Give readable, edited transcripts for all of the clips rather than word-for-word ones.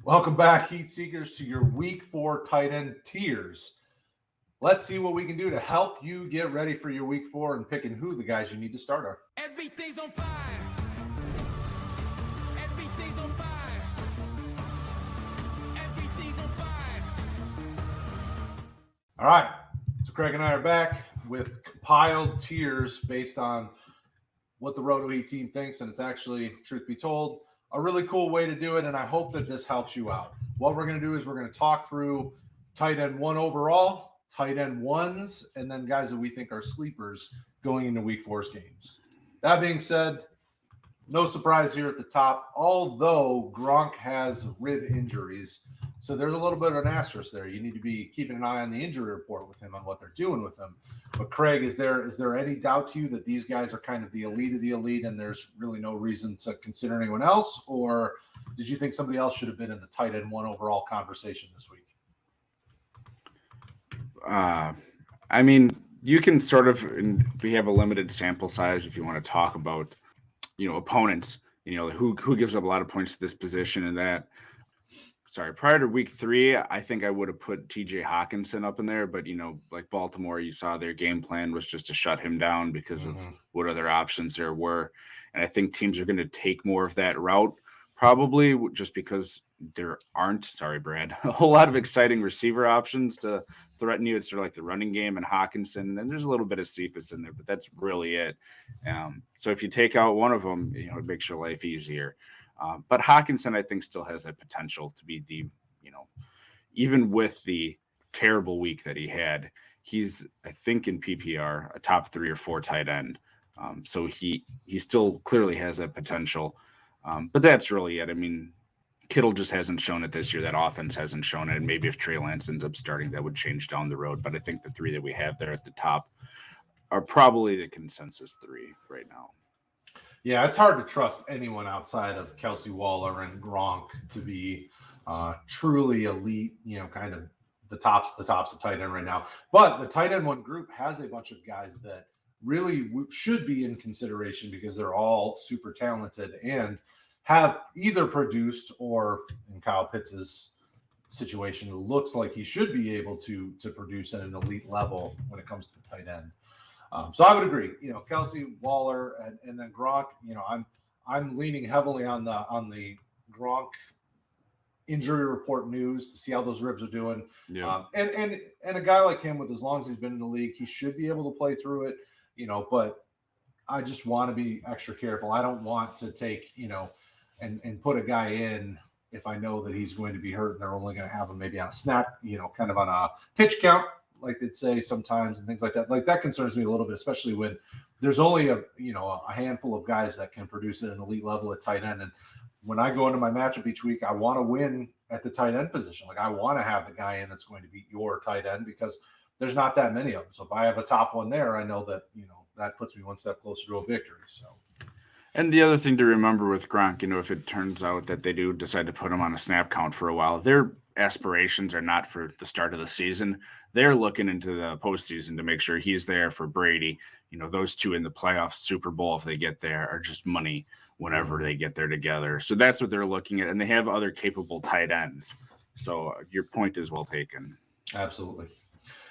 Welcome back, Heat Seekers, to your Week 4 tight end tiers. Let's see what we can do to help you get ready for your Week 4 and picking who the guys you need to start are. Everything's on fire. Everything's on fire. Everything's on fire. All right, so Kraig and I are back with compiled tiers based on what the Roto Heat team thinks, and it's actually, truth be told, a really cool way to do it, and I hope that this helps you out. What we're going to do is we're going to talk through tight end 1 overall, tight end 1s, and then guys that we think are sleepers going into Week 4's games. That being said, no surprise here at the top, although Gronk has rib injuries, so there's a little bit of an asterisk there. You need to be keeping an eye on the injury report with him on what they're doing with him. But Kraig, is there any doubt to you that these guys are kind of the elite of the elite and there's really no reason to consider anyone else? Or did you think somebody else should have been in the tight end 1 overall conversation this week? I mean, you can sort of, and we have a limited sample size if you want to talk about, opponents, who gives up a lot of points to this position and that. Sorry, prior to Week 3, I think I would have put TJ Hockenson up in there, but like Baltimore, you saw their game plan was just to shut him down because of what other options there were. And I think teams are going to take more of that route, probably just because there aren't, sorry, Brad, a whole lot of exciting receiver options to threaten you. It's sort of like the running game and Hockenson, and then there's a little bit of Cephas in there, but that's really it. So if you take out one of them, it makes your life easier. But Hockenson, I think, still has that potential to be the, even with the terrible week that he had, he's, I think, in PPR, a top 3 or 4 tight end. So he still clearly has that potential. But that's really it. I mean, Kittle just hasn't shown it this year. That offense hasn't shown it. And maybe if Trey Lance ends up starting, that would change down the road. But I think the 3 that we have there at the top are probably the consensus 3 right now. Yeah, it's hard to trust anyone outside of Kelce, Waller, and Gronk to be truly elite, kind of the tops of tight end right now. But the tight end 1 group has a bunch of guys that really should be in consideration because they're all super talented and have either produced or, in Kyle Pitts' situation, it looks like he should be able to produce at an elite level when it comes to the tight end. So I would agree, Kelce, Waller, and then Gronk. I'm leaning heavily on the Gronk injury report news to see how those ribs are doing. Yeah. And a guy like him, with as long as he's been in the league, he should be able to play through it. But I just want to be extra careful. I don't want to take and put a guy in if I know that he's going to be hurt and they're only going to have him maybe on a snap, kind of on a pitch count, like they'd say sometimes, and things like that. Like that concerns me a little bit, especially when there's only a handful of guys that can produce at an elite level at tight end. And when I go into my matchup each week, I want to win at the tight end position. Like I want to have the guy in that's going to beat your tight end because there's not that many of them. So if I have a top one there, I know that, that puts me one step closer to a victory. So. And the other thing to remember with Gronk, if it turns out that they do decide to put him on a snap count for a while, their aspirations are not for the start of the season. They're looking into the postseason to make sure he's there for Brady. Those 2 in the playoffs, Super Bowl, if they get there, are just money whenever they get there together. So that's what they're looking at. And they have other capable tight ends. So your point is well taken. Absolutely.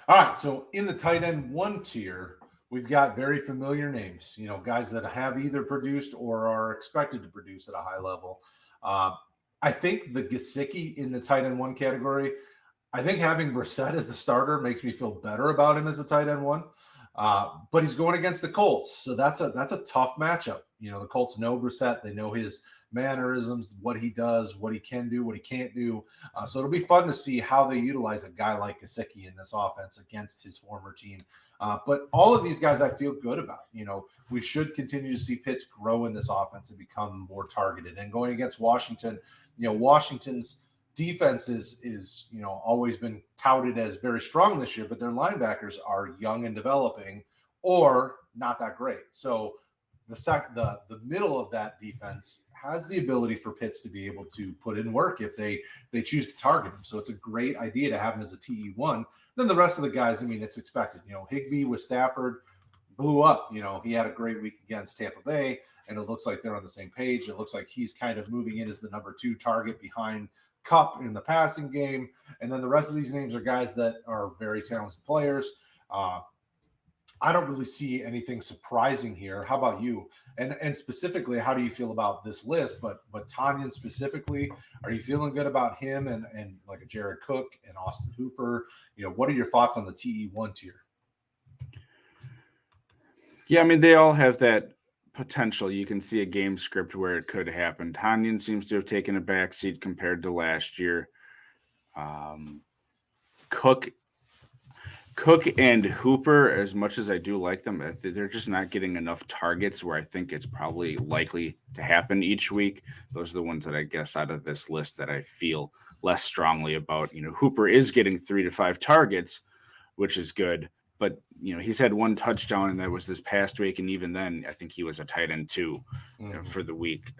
All right. So in the tight end 1 tier, we've got very familiar names, guys that have either produced or are expected to produce at a high level. I think the Gesicki in the tight end 1 category, I think having Brissett as the starter makes me feel better about him as a tight end 1. But he's going against the Colts. So that's a tough matchup. The Colts know Brissett. They know his mannerisms, what he does, what he can do, what he can't do. So it'll be fun to see how they utilize a guy like Gesicki in this offense against his former team. But all of these guys I feel good about. We should continue to see Pitts grow in this offense and become more targeted. And going against Washington, Washington's defense is always been touted as very strong this year, but their linebackers are young and developing or not that great. So the middle of that defense has the ability for Pitts to be able to put in work if they choose to target him. So it's a great idea to have him as a TE1. Then the rest of the guys, it's expected. Higbee with Stafford blew up. He had a great week against Tampa Bay, and it looks like they're on the same page. It looks like he's kind of moving in as the number 2 target behind Cup in the passing game. And then the rest of these names are guys that are very talented players. I don't really see anything surprising here. How about you? And specifically, how do you feel about this list? But Tonyan specifically, are you feeling good about him and like a Jared Cook and Austin Hooper? What are your thoughts on the TE1 tier? Yeah, I mean, they all have that potential. You can see a game script where it could happen. Tonyan seems to have taken a backseat compared to last year. Cook and Hooper, as much as I do like them, they're just not getting enough targets where I think it's probably likely to happen each week. Those are the ones that I guess out of this list that I feel less strongly about. Hooper is getting 3 to 5 targets, which is good. But, he's had 1 touchdown, and that was this past week. And even then, I think he was a tight end too for the week.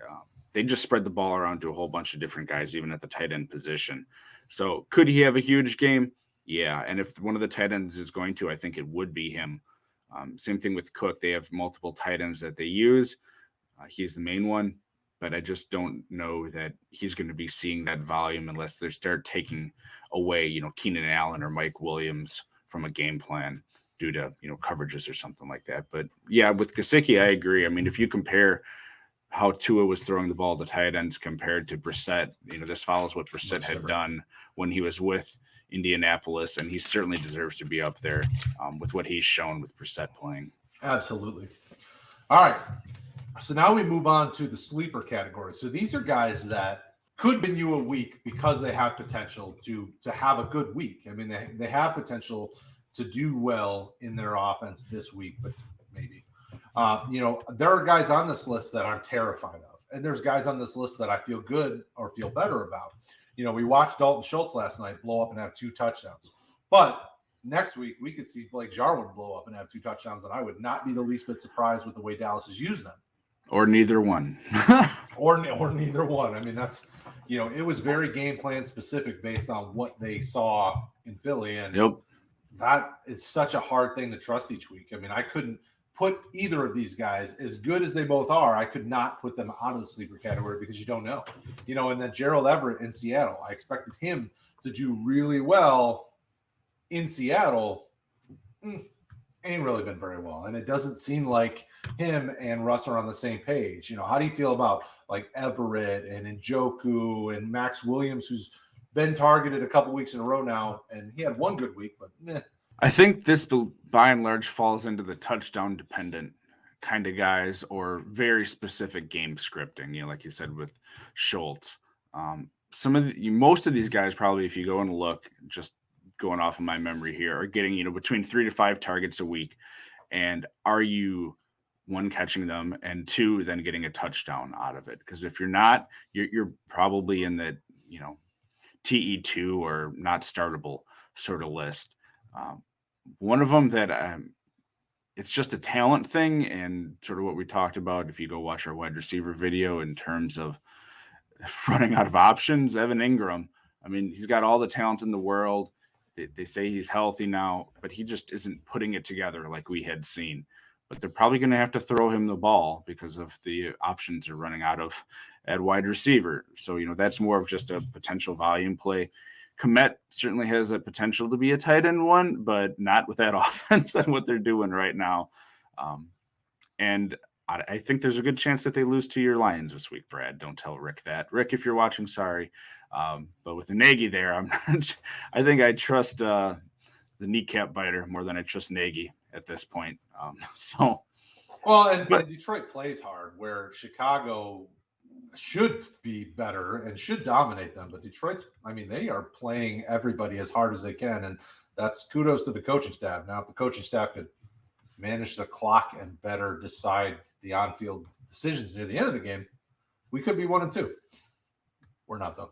They just spread the ball around to a whole bunch of different guys, even at the tight end position. So could he have a huge game? Yeah, and if one of the tight ends is going to, I think it would be him. Same thing with Cook. They have multiple tight ends that they use. He's the main one, but I just don't know that he's going to be seeing that volume unless they start taking away, Keenan Allen or Mike Williams from a game plan due to, coverages or something like that. But yeah, with Gesicki, I agree. I mean, if you compare how Tua was throwing the ball to tight ends compared to Brissett, this follows what Brissett had done when he was with Indianapolis, and he certainly deserves to be up there with what he's shown with Brissett playing. Absolutely. All right. So now we move on to the sleeper category. So these are guys that could win you a week because they have potential to have a good week. I mean, they have potential to do well in their offense this week, but maybe. There are guys on this list that I'm terrified of, and there's guys on this list that I feel good or feel better about. We watched Dalton Schultz last night blow up and have 2 touchdowns. But next week, we could see Blake Jarwin blow up and have 2 touchdowns, and I would not be the least bit surprised with the way Dallas has used them. Or neither one. or neither one. I mean, that's, it was very game plan specific based on what they saw in Philly. And that is such a hard thing to trust each week. I mean, I couldn't put either of these guys, as good as they both are, I could not put them out of the sleeper category because you don't know. And then Gerald Everett in Seattle, I expected him to do really well in Seattle. Ain't really been very well. And it doesn't seem like him and Russ are on the same page. How do you feel about like Everett and Njoku and Maxx Williams, who's been targeted a couple weeks in a row now, and he had 1 good week, but meh. I think this, by and large, falls into the touchdown-dependent kind of guys or very specific game scripting, like you said with Schultz. Most of these guys probably, if you go and look, just going off of my memory here, are getting, between 3 to 5 targets a week. And are you, 1, catching them, and 2, then getting a touchdown out of it? Because if you're not, you're probably in the, TE2 or not startable sort of list. One of them that it's just a talent thing, and sort of what we talked about, if you go watch our wide receiver video in terms of running out of options, Evan Engram. I mean, he's got all the talent in the world. They say he's healthy now, but he just isn't putting it together like we had seen. But they're probably going to have to throw him the ball because of the options are running out of at wide receiver. So, that's more of just a potential volume play. Kmet certainly has the potential to be a tight end 1, but not with that offense and what they're doing right now. And I think there's a good chance that they lose to your Lions this week, Brad. Don't tell Rick that. Rick, if you're watching, sorry. But with the Nagy there, I think I trust the kneecap biter more than I trust Nagy at this point. And Detroit plays hard, where Chicago should be better and should dominate them. But they are playing everybody as hard as they can. And that's kudos to the coaching staff. Now, if the coaching staff could manage the clock and better decide the on-field decisions near the end of the game, we could be 1-2. We're not, though.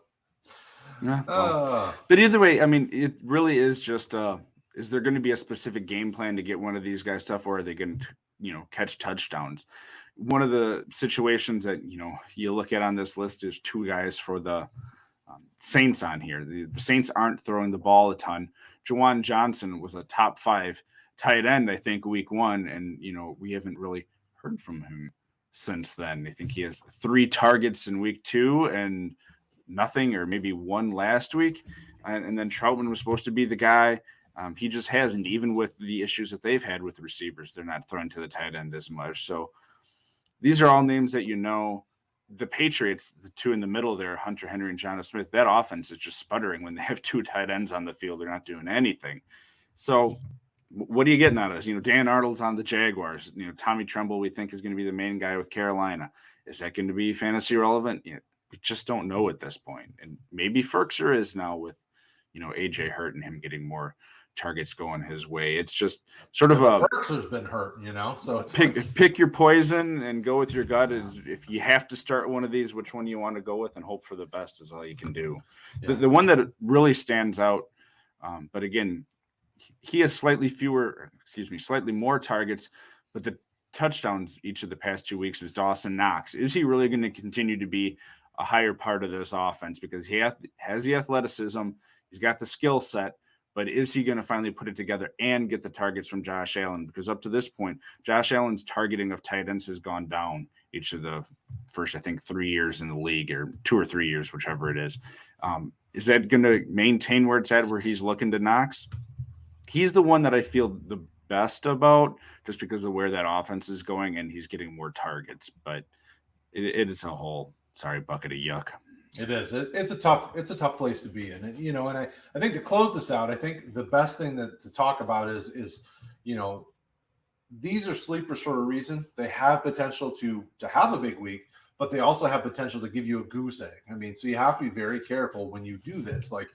Yeah, but either way, it really is just, is there going to be a specific game plan to get one of these guys stuff, or are they going to, catch touchdowns? One of the situations that, you look at on this list is 2 guys for the Saints on here. The Saints aren't throwing the ball a ton. Juwan Johnson was a top 5 tight end, I think, week 1. And, we haven't really heard from him since then. I think he has 3 targets in week 2 and nothing or maybe one last week. And then Trautman was supposed to be the guy. He just hasn't, even with the issues that they've had with receivers. They're not throwing to the tight end as much. So these are all names that you know. The Patriots, the two in the middle there, Hunter Henry and Jonnu Smith, that offense is just sputtering when they have two tight ends on the field. They're not doing anything. So what are you getting out of this? Dan Arnold's on the Jaguars. Tommy Tremble, we think, is going to be the main guy with Carolina. Is that going to be fantasy relevant? We just don't know at this point. And maybe Firkser is now with, AJ Hurt and him getting more targets going his way. It's just sort of a Firkser's been hurt, so it's pick your poison and go with your gut. If you have to start one of these, which one you want to go with, and hope for the best is all you can do. Yeah. The one that really stands out, but again, he has slightly more targets, but the touchdowns each of the past 2 weeks is Dawson Knox. Is he really going to continue to be a higher part of this offense? Because he has the athleticism, he's got the skill set, but is he going to finally put it together and get the targets from Josh Allen? Because up to this point, Josh Allen's targeting of tight ends has gone down each of the first, I think, 3 years in the league, or 2 or 3 years, whichever it is. Is that going to maintain where it's at, where he's looking to Knox? He's the one that I feel the best about, just because of where that offense is going, and he's getting more targets. But it is a whole bucket of yuck. It is. It's a tough place to be in. And, and I think to close this out, I think the best thing to talk about is these are sleepers for a reason. They have potential to have a big week, but they also have potential to give you a goose egg. So you have to be very careful when you do this. Like,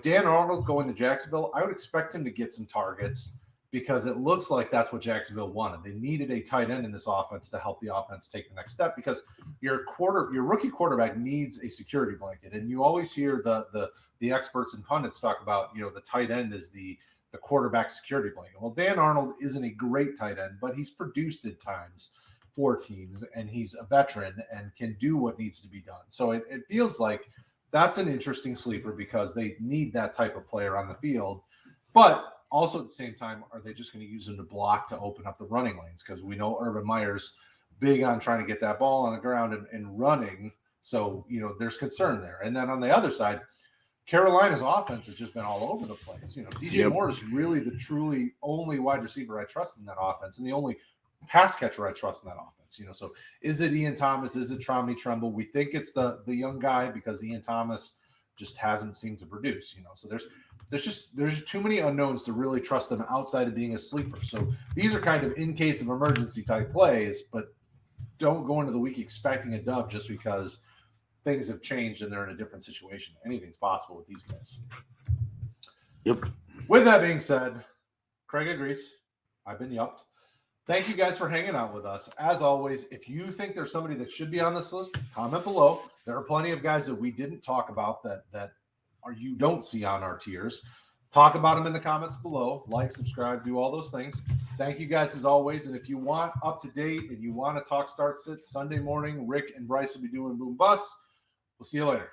Dan Arnold going to Jacksonville, I would expect him to get some targets because it looks like that's what Jacksonville wanted. They needed a tight end in this offense to help the offense take the next step, because your rookie quarterback needs a security blanket. And you always hear the experts and pundits talk about, the tight end is the quarterback security blanket. Well, Dan Arnold isn't a great tight end, but he's produced at times for teams, and he's a veteran and can do what needs to be done. So it feels like that's an interesting sleeper because they need that type of player on the field. But also at the same time, are they just going to use him to block to open up the running lanes? Because we know Urban Meyer's big on trying to get that ball on the ground and running. So, there's concern there. And then on the other side, Carolina's offense has just been all over the place. DJ Moore is really the truly only wide receiver I trust in that offense, and the only pass catcher I trust in that offense. So is it Ian Thomas? Is it Tommy Tremble? We think it's the young guy because Ian Thomas just hasn't seemed to produce. So there's too many unknowns to really trust them outside of being a sleeper. So these are kind of in case of emergency type plays, but don't go into the week expecting a dub just because things have changed and they're in a different situation. Anything's possible with these guys. Yep. With that being said, Kraig agrees. I've been yupped. Thank you guys for hanging out with us. As always, if you think there's somebody that should be on this list, comment below. There are plenty of guys that we didn't talk about that you don't see on our tiers. Talk about them in the comments below. Like, subscribe, do all those things. Thank you guys as always. And if you want up to date and you want to talk start sits Sunday morning, Rick and Bryce will be doing Boom Bus. We'll see you later.